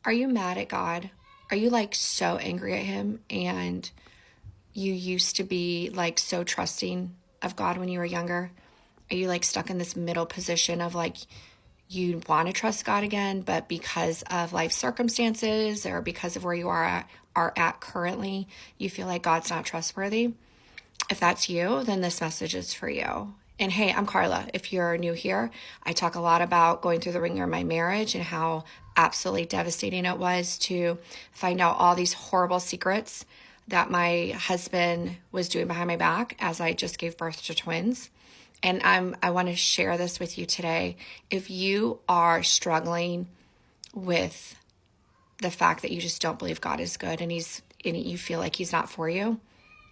Are you mad at God? Are you like so angry at him, and you used to be like so trusting of God when you were younger? Are you like stuck in this middle position of like you want to trust God again, but because of life circumstances or because of where you are at currently, you feel like God's not trustworthy? If that's you, then this message is for you. And hey, I'm Carla. If you're new here, I talk a lot about going through the ringer in my marriage and how absolutely devastating it was to find out all these horrible secrets that my husband was doing behind my back as I just gave birth to twins. And I want to share this with you today. If you are struggling with the fact that you just don't believe God is good and you feel like he's not for you,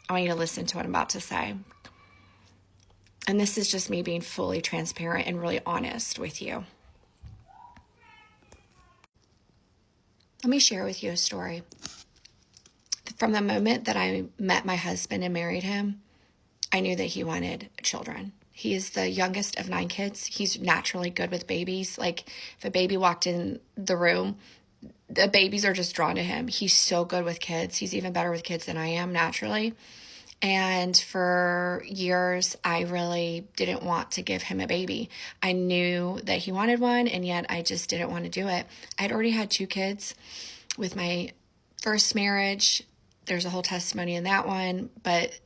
I want you to listen to what I'm about to say. And this is just me being fully transparent and really honest with you. Let me share with you a story. From the moment that I met my husband and married him, I knew that he wanted children. He is the youngest of 9 kids. He's naturally good with babies. Like if a baby walked in the room, the babies are just drawn to him. He's so good with kids. He's even better with kids than I am naturally. And for years, I really didn't want to give him a baby. I knew that he wanted one, and yet I just didn't want to do it. I'd already had 2 kids with my first marriage. There's a whole testimony in that one, but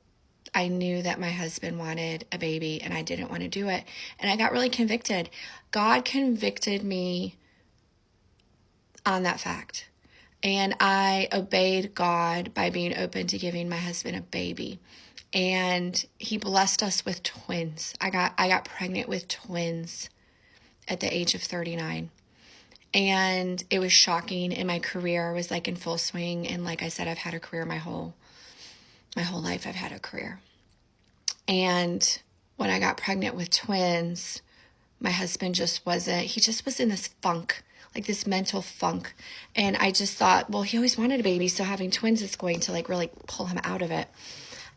I knew that my husband wanted a baby, and I didn't want to do it. And I got really convicted. God convicted me on that fact. And I obeyed God by being open to giving my husband a baby. And he blessed us with twins. I got pregnant with twins at the age of 39. And it was shocking. In my career was like in full swing. And like I said, I've had a career my whole life. I've had a career. And when I got pregnant with twins, my husband he just was in this funk, like this mental funk. And I just thought, well, he always wanted a baby, so having twins is going to like really pull him out of it.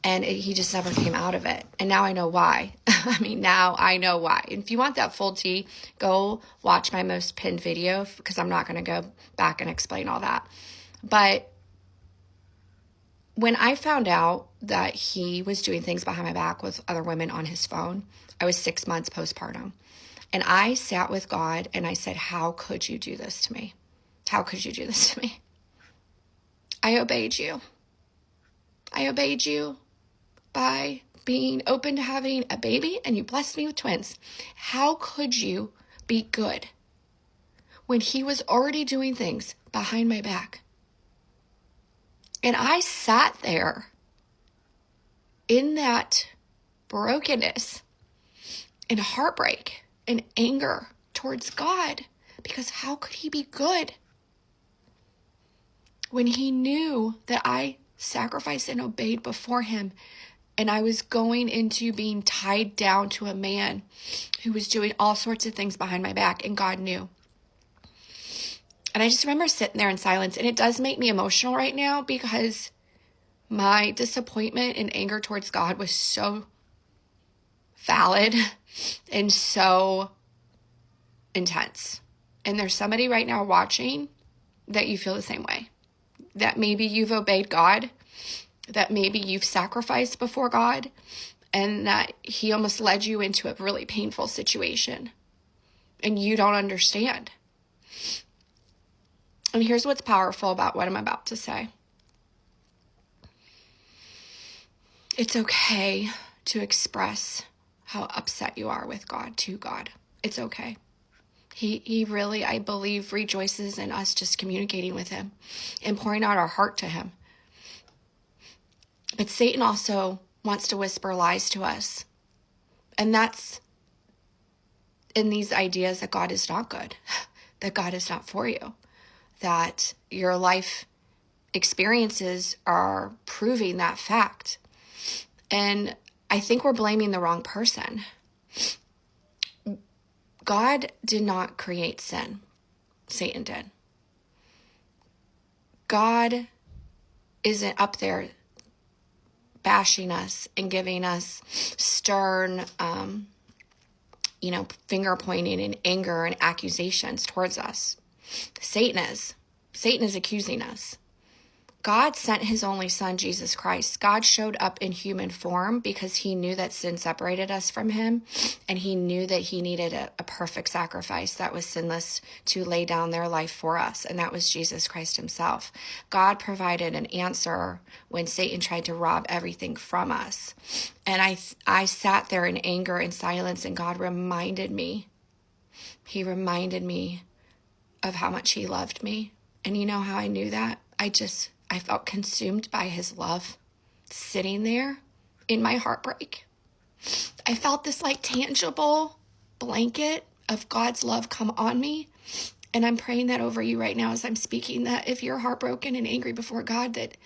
And he just never came out of it. And now I know why. Now I know why. And if you want that full tea, go watch my most pinned video, because I'm not going to go back and explain all that. But when I found out that he was doing things behind my back with other women on his phone, I was 6 months postpartum. And I sat with God and I said, how could you do this to me? How could you do this to me? I obeyed you. I obeyed you by being open to having a baby, and you blessed me with twins. How could you be good when he was already doing things behind my back? And I sat there in that brokenness and heartbreak and anger towards God, because how could he be good when he knew that I sacrificed and obeyed before him, and I was going into being tied down to a man who was doing all sorts of things behind my back, and God knew. And I just remember sitting there in silence, and it does make me emotional right now because my disappointment and anger towards God was so valid and so intense. And there's somebody right now watching that you feel the same way. That maybe you've obeyed God, that maybe you've sacrificed before God, and that he almost led you into a really painful situation, and you don't understand. And here's what's powerful about what I'm about to say. It's okay to express how upset you are with God to God. It's okay. He really, I believe, rejoices in us just communicating with him and pouring out our heart to him. But Satan also wants to whisper lies to us. And that's in these ideas that God is not good, that God is not for you, that your life experiences are proving that fact. And I think we're blaming the wrong person. God did not create sin. Satan did. God isn't up there bashing us and giving us stern, finger pointing and anger and accusations towards us. Satan is. Satan is accusing us. God sent his only son, Jesus Christ. God showed up in human form because he knew that sin separated us from him, and he knew that he needed a perfect sacrifice that was sinless to lay down their life for us, and that was Jesus Christ himself. God provided an answer when Satan tried to rob everything from us. And I sat there in anger and silence, and God reminded me. He reminded me of how much he loved me. And you know how I knew that? I felt consumed by his love, sitting there in my heartbreak. I felt this like tangible blanket of God's love come on me. And I'm praying that over you right now as I'm speaking, that if you're heartbroken and angry before God, that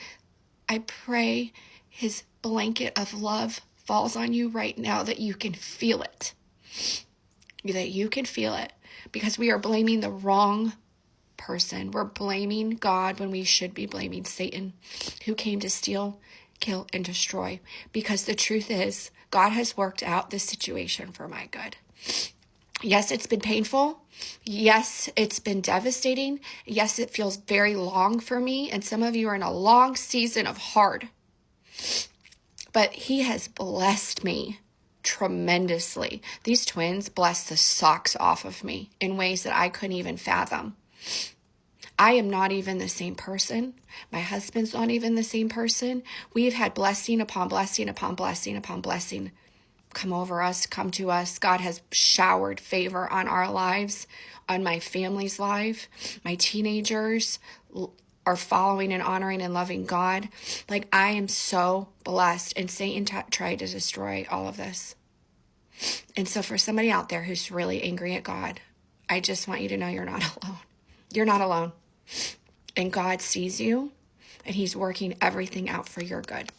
I pray his blanket of love falls on you right now, that you can feel it. That you can feel it, because we are blaming the wrong person. We're blaming God when we should be blaming Satan, who came to steal, kill, and destroy. Because the truth is, God has worked out this situation for my good. Yes, it's been painful. Yes, it's been devastating. Yes, it feels very long for me. And some of you are in a long season of hard. But he has blessed me tremendously. These twins blessed the socks off of me in ways that I couldn't even fathom. I am not even the same person. My husband's not even the same person. We've had blessing upon blessing upon blessing upon blessing come over us, come to us. God has showered favor on our lives, on my family's life. My teenagers are following and honoring and loving God. Like, I am so blessed, and Satan tried to destroy all of this. And so for somebody out there who's really angry at God, I just want you to know you're not alone. You're not alone. And God sees you, and he's working everything out for your good.